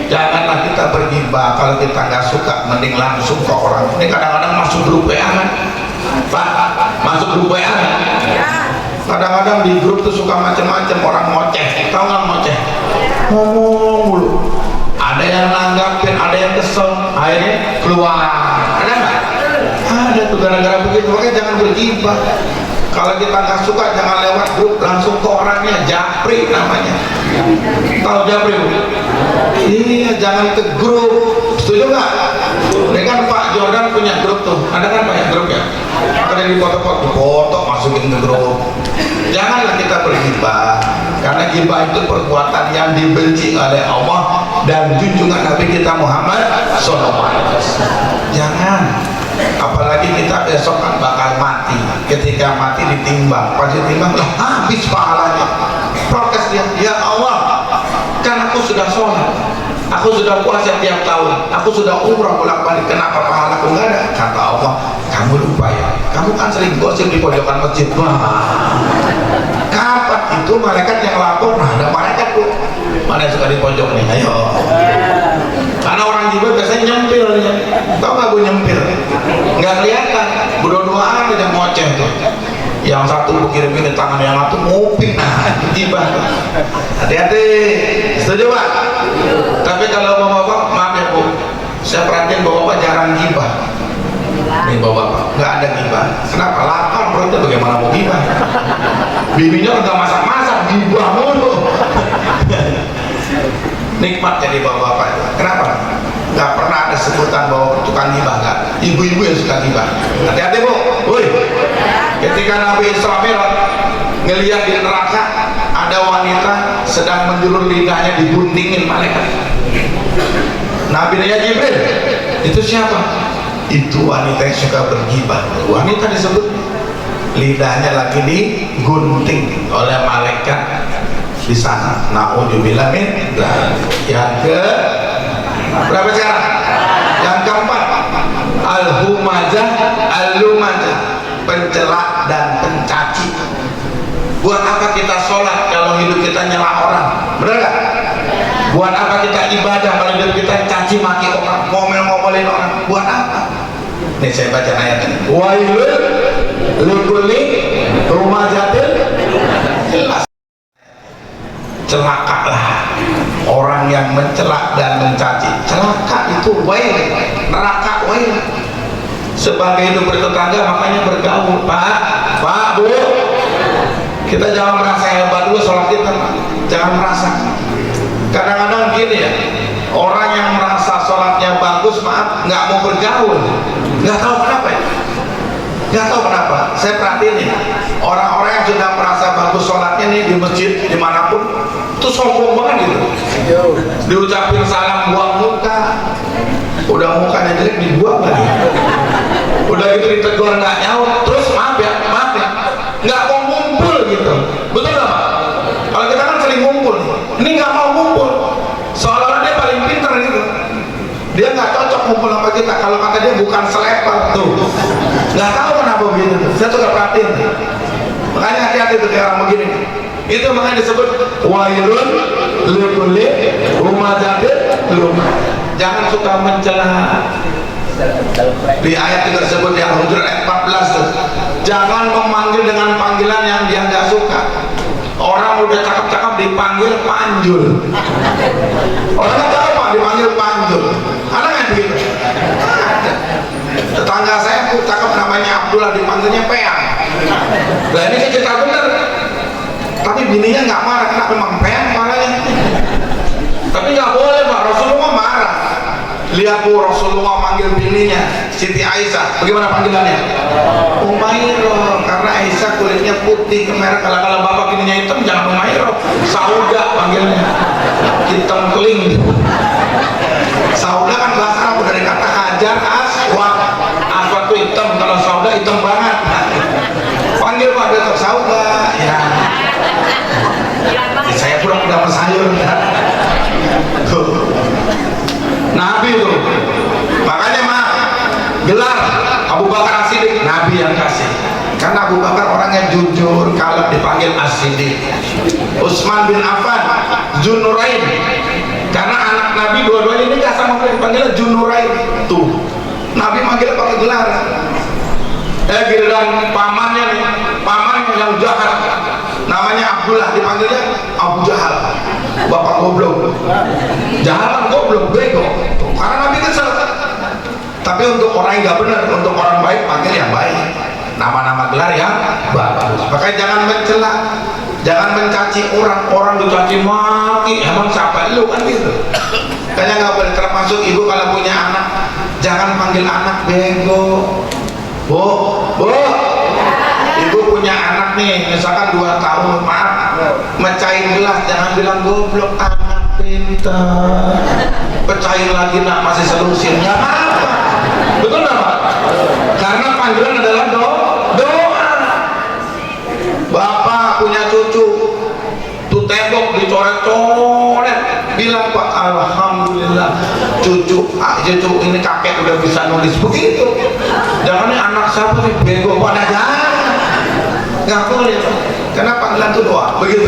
Janganlah kita bergibah. Kalau kita nggak suka mending langsung ke orang. Ini kadang-kadang masuk grup WA kan, Pak, masuk grup WA kan? Kadang-kadang di grup tuh suka macam-macam orang ngoceh. Tahu nggak ngoceh? Ngomong mulu. Ada yang nanggapin, ada yang kesel, akhirnya keluar. Ada nggak? Ada tuh gara-gara begitu. Makanya jangan bergibah. Kalau kita nggak suka jangan lewat grup, langsung ke orangnya. Japri namanya. Tahu japri? Iya, jangan ke grup. Setuju nggak? Ini kan Pak Jordan punya grup tuh. Ada kan banyak grup ya? Ada di foto-foto masukin ke grup. Janganlah kita bergibah, karena gibah itu perbuatan yang dibenci oleh Allah dan junjungan Nabi kita Muhammad SAW. Jangan. Apalagi kita besok kan bakal mati. Ketika mati ditimbang, pas ditimbang lah habis pahalanya. Protes dia, ya Allah, kan aku sudah sholat, aku sudah puasa tiap tahun, aku sudah umrah bolak-balik, kenapa pahalaku nggak ada? Kata Allah, kamu lupa ya, kamu kan sering gosip di pojokan masjid. Kapan itu malaikat yang lapor? Nah, ada malaikat tuh, mana yang suka di pojok nih? Ayo. Karena orang gibah biasanya nyempil, tau nggak gue nyempil? Nggak kelihatan, berdua-duaan aja ngoceh tuh. Yang satu begini-begini tangan, yang satu nguping, nah gibah. Hati-hati, setuju Pak? Tapi kalau bapak-bapak, maaf ya Bu, saya perhatiin bapak-bapak jarang gibah. Nih bapak-bapak, nggak ada gibah. Kenapa? Lapar perutnya, bagaimana mau gibah? Bininya udah masak-masak, gibah mulu. Nikmat jadi bapak-bapak itu. Kenapa? Nggak pernah ada sebutan bahwa tukang gibah, nggak. Ibu-ibu yang suka gibah. Hati-hati Bu. Woi, ketika Nabi Isra Mi'raj ngelihat di neraka ada wanita sedang menjulur lidahnya, diguntingin malaikat. Nabi nanya Jibril, itu siapa? Itu wanita yang suka bergibah. Wanita disebut lidahnya lagi digunting oleh malaikat di sana. Naudzubillah min. Yang ke berapa sekarang? Yang keempat, al-humazah al-lumazah, pencela dan pencaci. Buat apa kita sholat kalau hidup kita nyela orang? Benar gak? Buat apa kita ibadah kalau hidup kita caci maki orang, ngomel-ngomelin orang? Buat apa? Nih saya baca ayat ini. Wailul Likuli rumah jatil jelas. Celakalah orang yang mencela dan mencaci. Celaka itu wail, neraka wail. Sebagai hidup bertetangga makanya bergaul. Pak, Bu, kita jangan merasa hebat dulu sholat kita, jangan merasa. Kadang-kadang gini ya, orang yang merasa sholatnya bagus, maaf, nggak mau bergaul, nggak tahu kenapa ya, nggak tahu kenapa. Saya perhatiin nih, orang-orang yang sudah merasa bagus sholatnya nih di masjid dimanapun, itu sombong banget gitu. Diucapin salam buang muka, udah mukanya jelek dibuang lagi, udah gitu ditegur nggak nyaut, terus maaf ya, nggak mau ngumpul gitu, betul nggak Pak? Kalau kita kan sering ngumpul, ini nggak mau ngumpul, seolah-olah dia paling pinter gitu. Dia nggak cocok ngumpul sama kita. Kalau kata dia bukan seleper tuh, nggak tahu kenapa begitu. Saya suka perhatiin. Makanya hati-hati tuh kayak orang begini. Itu makanya disebut wailun likulli humazatin lumah. Jangan suka mencela. Di ayat itu tersebut yang Al-Hujurat ayat 14 tuh, jangan memanggil dengan panggilan yang dia nggak suka. Orang udah cakep-cakep dipanggil panjul. Orang nggak tahu Pak dipanggil panjul. Ada nggak begitu? Tetangga saya tuh cakep namanya Abdullah dipanggilnya Peang. Nah ini cerita bener. Tapi bininya nggak marah, kenapa memang Peang marahnya? Tapi nggak boleh Pak, Rasulullah marah. Lihat Bu, Rasulullah manggil bininya Siti Aisyah, bagaimana panggilannya? Umairah, karena Aisyah kulitnya putih kemerah. Kalau bapak bininya hitam jangan Umairah, Sauda panggilnya, hitam keling. Sauda kan bahasa Arab dari kata hajar aswad. Aswad itu hitam, kalau Sauda hitam banget. Panggil Pak Dr. Sauda ya. Saya kurang dapat sayur tuh. Nabi tuh, makanya mah gelar Abu Bakar As-Siddiq, Nabi yang kasih. Karena Abu Bakar orangnya jujur, kalem, dipanggil As-Siddiq. Utsman bin Affan, Dzunurain, karena anak Nabi dua-duanya ini nggak sama dipanggil Dzunurain. Tuh, Nabi manggil pakai gelar. Giliran pamannya nih, pamannya yang jahat, namanya Abdullah, dipanggilnya Abu Jahal, bapak goblok. Jahat goblok, bego. Karena Nabi kesel. Tapi untuk orang yang nggak benar, untuk orang baik panggil yang baik, nama-nama gelar yang bagus. Makanya jangan mencela, jangan mencaci orang dicaci maki, emang siapa lu kan gitu. Kayaknya nggak boleh. Termasuk ibu kalau punya anak, jangan panggil anak bego. Bu, ibu punya anak nih, misalkan 2 tahun, maaf, mecahin gelas, jangan bilang goblok, anak pintar. Pecahin lagi nak, masih selusin, nggak apa-apa. Betul nggak Pak? Karena panggilan adalah doa. Bapak punya cucu, tuh tembok dicoret-coret, bilang Pak, alhamdulillah cucu ini kakek udah bisa nulis begitu. Jangan nih anak siapa nih bego pada jangan, nggak boleh. Karena panggilan itu doa begitu.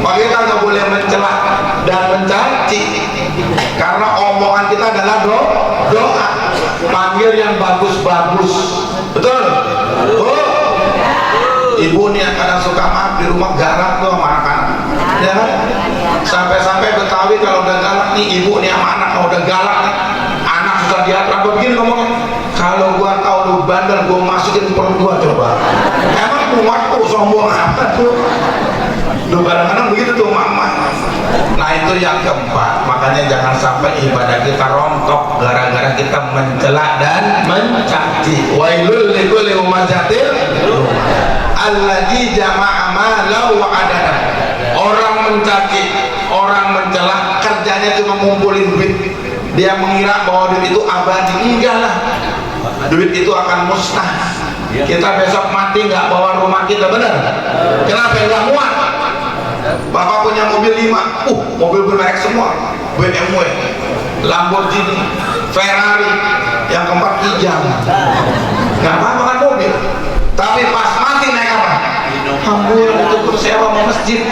Makanya kita nggak boleh mencela dan mencaci, karena omongan kita adalah doa. Panggil yang bagus-bagus, betul? Ibu nih yang kadang suka maaf di rumah galak tuh sama anak-anak, ya kan? Sampai-sampai Betawi kalau udah galak nih, ibu nih sama anak kalau udah galak nih, anak sudah diatur apa begini ngomongnya, kalau gua tahu lu bandel gua masukin perut gua coba. Emang umatku sombong apa tuh? Lu kadang-kadang begitu tuh mama. Nah itu yang keempat. Makanya jangan sampai ibadah kita rontok gara-gara kita mencela dan mencaci. Wailul likulli humazatin alladzi jama'a malahu wa adana. Orang mencaci, orang mencela, kerjanya cuma ngumpulin duit. Dia mengira bahwa duit itu abadi. Enggak lah, duit itu akan musnah. Kita besok mati nggak bawa rumah kita, benar? Kenapa nggak muat? Bapak punya mobil 5, mobil bermerek semua, BMW, Lamborghini, Ferrari, yang keempat Kijang. Nggak apa-apa kan mobil, tapi pas mati naik apa? Hambur itu terus sewa mau masjid,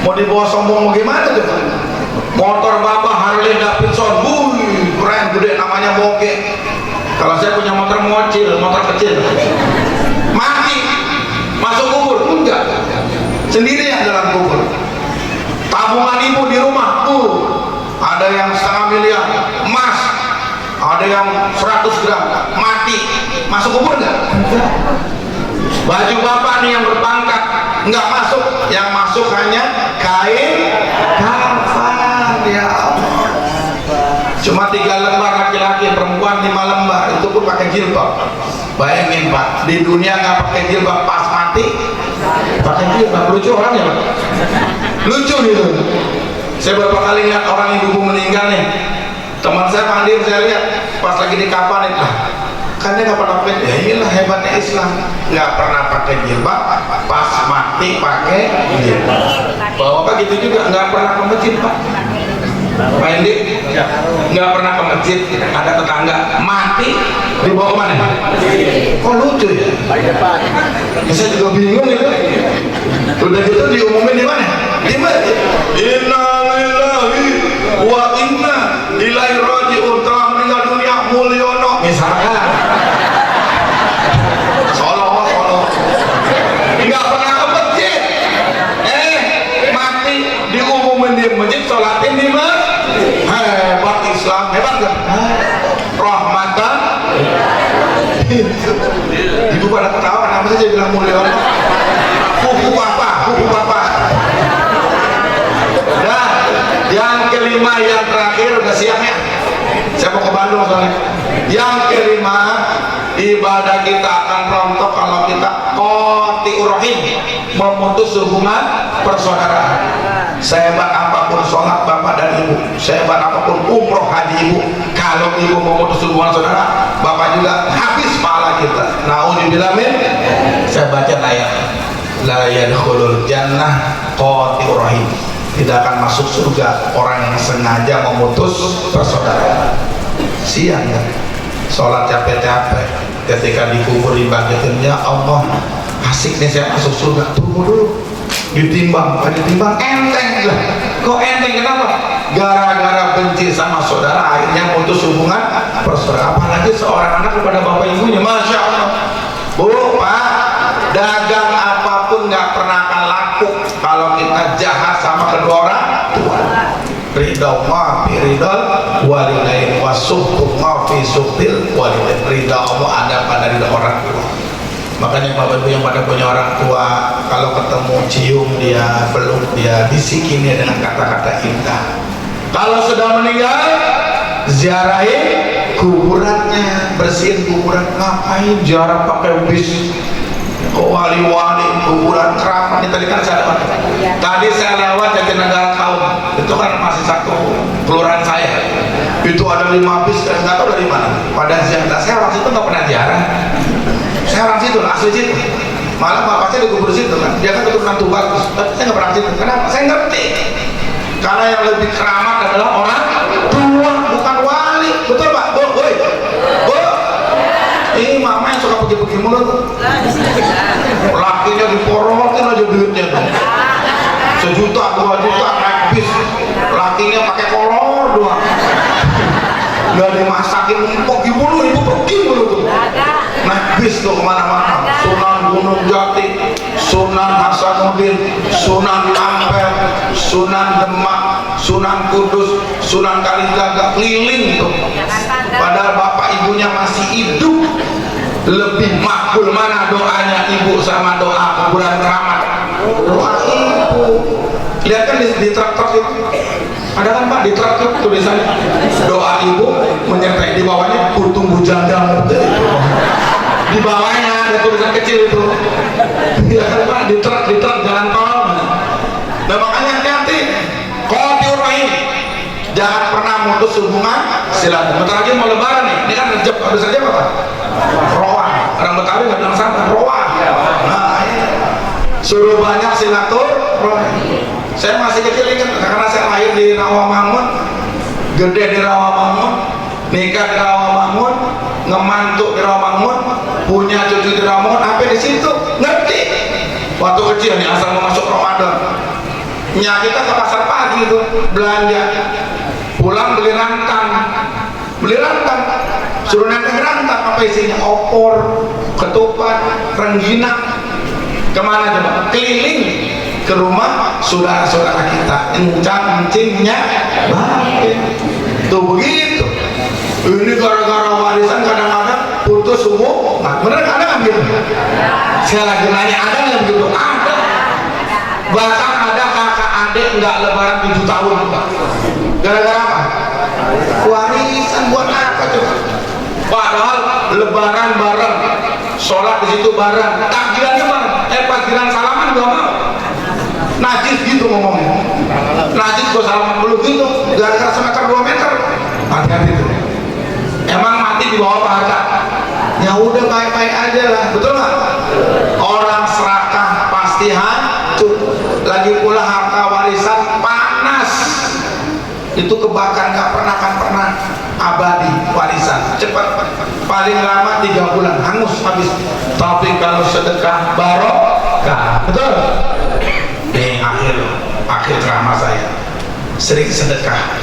mau dibawa sombong mau gimana tuh? Motor Bapak Harley Davidson, keren gede namanya Moge. Kalau saya punya motor mocil, motor kecil, mati sendirian dalam kubur. Tabungan ibu di rumah, ada yang 1,5 miliar emas, ada yang 100 gram, mati, masuk kubur nggak? Baju bapak nih yang berpangkat nggak masuk, yang masuk hanya kain kafan. Ya Allah, cuma 3 lembar laki-laki, perempuan 5 lembar, itu pun pakai jilbab. Bayangin Pak, di dunia nggak pakai jilbab, pas mati pakai jilbab. Lucu orang ya Pak, lucu gitu. Saya beberapa kali lihat orang ibu meninggal nih, teman saya mandir, saya lihat pas lagi di kapan nih, kan dia nggak pernah pakai. Ya inilah hebatnya Islam, nggak pernah pakai jilbab, pas mati pakai jilbab. Bapak gitu juga nggak pernah ke masjid Pak. Pak Endi nggak pernah ke masjid, ada tetangga mati dibawa kemana? Kok lucu ya? Saya juga bingung itu. Udah gitu diumumin di mana? Di masjid. Inna lillahi wa inna ilaihi raji'un, telah meninggal dunia Mulyono misalkan. Solo nggak pernah ke masjid, mati diumumin di masjid, sholatin di masjid. Hebat Islam, hebat gak? Rahmatan. Ibu pada ketawa, kenapa sih saya bilang Mulyono? Kuku papa. Nah, yang kelima, yang terakhir, udah siap ya? Saya mau ke Bandung soalnya. Yang kelima, ibadah kita akan rontok kalau kita qati'ur rahim, memutus hubungan persaudaraan. Sehebat apapun sholat bapak dan ibu, sehebat apapun umroh haji ibu, kalau ibu memutus hubungan saudara, bapak juga habis pahala kita. Na'udzubillah min. Saya baca ayat, la yadkhulul jannah qati'ur rahim, tidak akan masuk surga orang yang sengaja memutus persaudaraan. Siang ya, sholat capek-capek, ketika dikubur dibangkitin, ya Allah asik nih saya masuk surga, tunggu dulu, ditimbang enteng lah. Kok enteng? Kenapa? Gara-gara benci sama saudara akhirnya putus hubungan persaudaraan. Apalagi seorang anak kepada bapak ibunya, masya Allah. Bu, Pak, dagang apapun nggak pernah akan laku kalau kita jahat sama kedua orang tua. Ridha Allah fi ridhal walidain wa sukhtu Allah fi sukhtil walidain. Ridha Allah ada pada ridha orang tua. Makanya bapak ibu yang pada punya orang tua, kalau ketemu cium dia, peluk dia, bisikin dia dengan kata-kata indah. Kalau sudah meninggal, ziarahin kuburannya, bersihin kuburan. Ngapain ziarah pakai bis? Kok wali-wali kuburan keramat? Ini tadi kan saya lewat. Tadi saya lewat Jatinegara Kaum, itu kan masih satu kelurahan saya. Itu ada 5 bis, nggak tahu dari mana. Pada ziarah, saya orang situ nggak pernah ziarah. Saya orang situ, asli situ. Malah bapak saya dikubur situ kan. Dia kan keturunan Tubagus, tapi saya nggak pernah situ. Kenapa? Saya ngerti. Karena yang lebih keramat adalah orang tua, bukan wali. Betul Pak? Bu. Ini mama yang suka pergi-pergi mulu. Lakinya diporotin aja duitnya tuh. 1 juta, 2 juta naik bis. Lakinya pakai kolor doang. Nggak dimasakin, pergi mulu, ibu pergi mulu tuh. Naik bis tuh kemana-mana. Sunan Gunung Jati, Sunan Hasanuddin, Sunan Ampel, Sunan Demak, Sunan Kudus, Sunan Kalijaga, keliling tuh. Padahal bapak ibunya masih hidup. Lebih makbul mana doanya ibu sama doa kuburan keramat? Doa ibu. Lihat kan di truk-truk itu. Ada kan Pak di truk tulisannya doa ibu, menyertai di bawahnya tumbuh janda. Di bawahnya ada tulisan kecil itu. Ya kan Pak di truk jalan tol. Nah makanya hati-hati. Qati'ur rahim, jangan pernah mutus hubungan silaturahmi. Bentar lagi mau lebaran nih. Ini kan Rejab, habis Rejab apa? Roah. Orang Betawi nggak bilang sama roah. Nah, suruh banyak silaturahmi. Saya masih kecil ingat karena saya lahir di Rawamangun, gede di Rawamangun, nikah di Rawamangun, ngemantuk di Rawamangun, punya cucu di Rawamangun, sampai di situ ngerti. Waktu kecil nih asal mau masuk Ramadan, kita ke pasar pagi itu belanja, pulang beli rantang, suruh nenteng rantang, apa isinya? Opor, ketupat, rengginang. Kemana coba? Keliling ke rumah saudara-saudara kita, encang-encingnya balik. Tuh begitu. Ini gara-gara warisan kadang-kadang putus subuh. Nah, bener ada nggak gitu? Saya lagi nanya, ada nggak begitu? Ada. Bahkan ada kakak adik nggak lebaran 7 tahun. Gara-gara apa? Warisan. Buat apa coba? Padahal lebaran bareng, sholat di situ bareng, takbirannya bareng, panggilan salaman gak mau. Najis gitu ngomongnya. Najis gua salaman dulu gitu, gara-gara semeter 2 meter. Hati-hati itu. Emang mati di bawah harga. Ya udah baik-baik aja lah, betul nggak? Orang serakah pasti hancur. Lagi pula harta warisan panas. Itu kebakar, nggak pernah abadi warisan, cepat, paling lama 3 bulan hangus habis. Tapi kalau sedekah barokah, betul. Nih akhir ceramah saya, sering sedekah.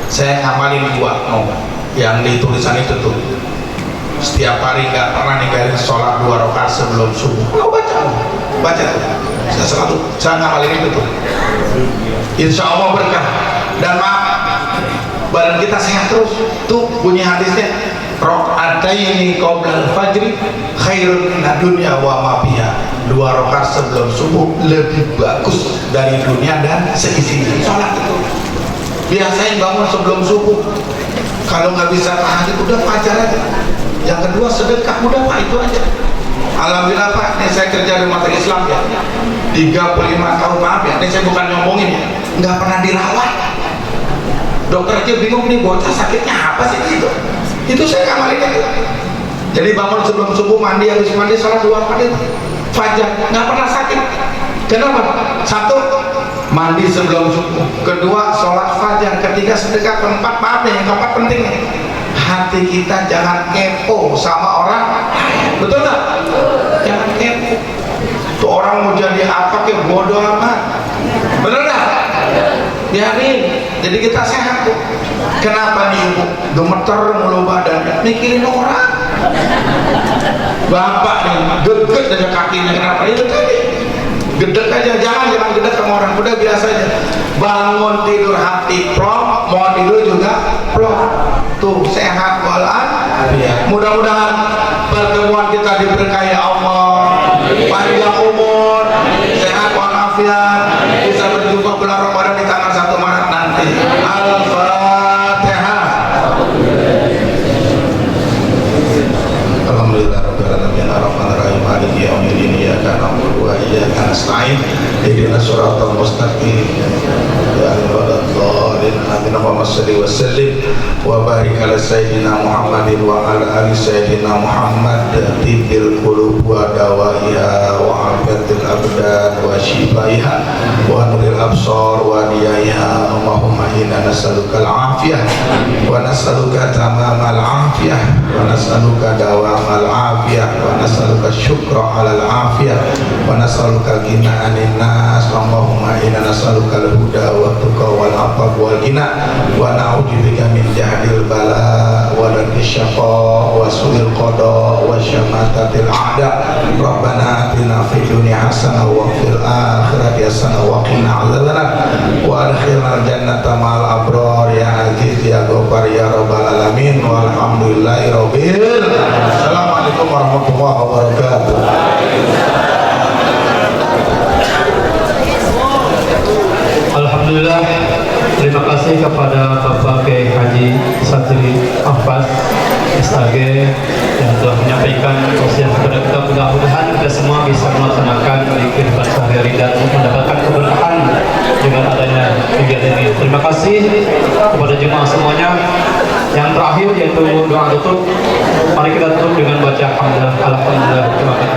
Saya ngamalin 2 yang di tulisan itu tuh. Setiap hari nggak pernah ninggalin sholat 2 rakaat sebelum subuh. Baca. Saya ngamalin itu tuh. Insya Allah berkah dan maaf, badan kita sehat terus. Tuh bunyi hadisnya, rakaataini qoblal fajri khairun minad dunya wa ma fiha. 2 rakaat sebelum subuh lebih bagus dari dunia dan seisinya. Sholat itu biasain bangun sebelum subuh. Kalau nggak bisa tahajud udah fajar aja. Yang kedua sedekah, udah Pak, itu aja. Alhamdulillah Pak, ini saya kerja di rumah sakit Islam ya 35 tahun, maaf ya, ini saya bukan nyombongin ya, nggak pernah dirawat. Dokter aja bingung nih bocah sakitnya apa sih gitu. Itu saya ngamalin itu. Jadi bangun sebelum subuh, mandi, habis mandi sholat 2 rakaat fajar, nggak pernah sakit. Kenapa? 1, mandi sebelum subuh. Kedua, sholat fajar. Ketiga, sedekah. Keempat, maaf nih, yang keempat penting nih, hati kita jangan kepo sama orang. Betul nggak? Jangan kepo. Tuh orang mau jadi apa ke bodoh amat. Bener nggak? Biarin. Jadi kita sehat tuh. Kenapa nih ibu gemeter mulu badan? Mikirin orang. Bapak nih gedek aja kakinya, kenapa? Itu tadi gedek aja, jangan gedek sama orang. Udah biasa aja. Bangun tidur hati plong, mau tidur juga plong. Tuh sehat walafiat. Mudah-mudahan pertemuan kita diberkahi Allah, panjang umur, sehat walafiat, bisa berjumpa bulan Ramadan di tanggal 1 Maret nanti. Al-Fatihah. Alhamdulillahirabbil alamin arrahmanir rahim maliki yaumiddin iyyaka na'budu wa iyyaka nasta'in ihdinas siratal mustaqim Allahumma shalli wa sallim wa barik ala sayyidina Muhammadin wa ala ali sayyidina Muhammad tibbil qulub wa dawaiha wa afiatil abdan wa shifaiha wa nuril absar wa diyaiha. Allahumma inna nas'aluka al-afiyah wa nas'aluka tamamal afiyah wa nas'aluka dawamal afiyah wa nas'aluka syukra ala al-afiyah wa nas'aluka ghina 'anil nas. Allahumma inna nas'aluka al-huda wa tuqa wal afaf wal ghina wa na'udzubika min jahdil bala wa darkis syaqa wa su'il qada wa syamatatil a'da. Rabbana atina fid dunya hasanah wa fil akhirati hasanah wa qina adzabannar wa adkhilnal jannata ma'al abrar ya aziz ya ghaffar ya rabbal alamin walhamdulillahi rabbil alamin. Assalamualaikum warahmatullahi wabarakatuh. Alhamdulillah, terima kasih kepada Bapak Kiai Haji Satri Abbas SAG yang telah menyampaikan wasiat kepada kita. Mudah-mudahan kita semua bisa melaksanakan di kehidupan sehari-hari dan mendapatkan keberkahan dengan adanya kegiatan ini. Terima kasih kepada jemaah semuanya. Yang terakhir yaitu doa tutup. Mari kita tutup dengan baca hamdalah. Alhamdulillah. Terima kasih.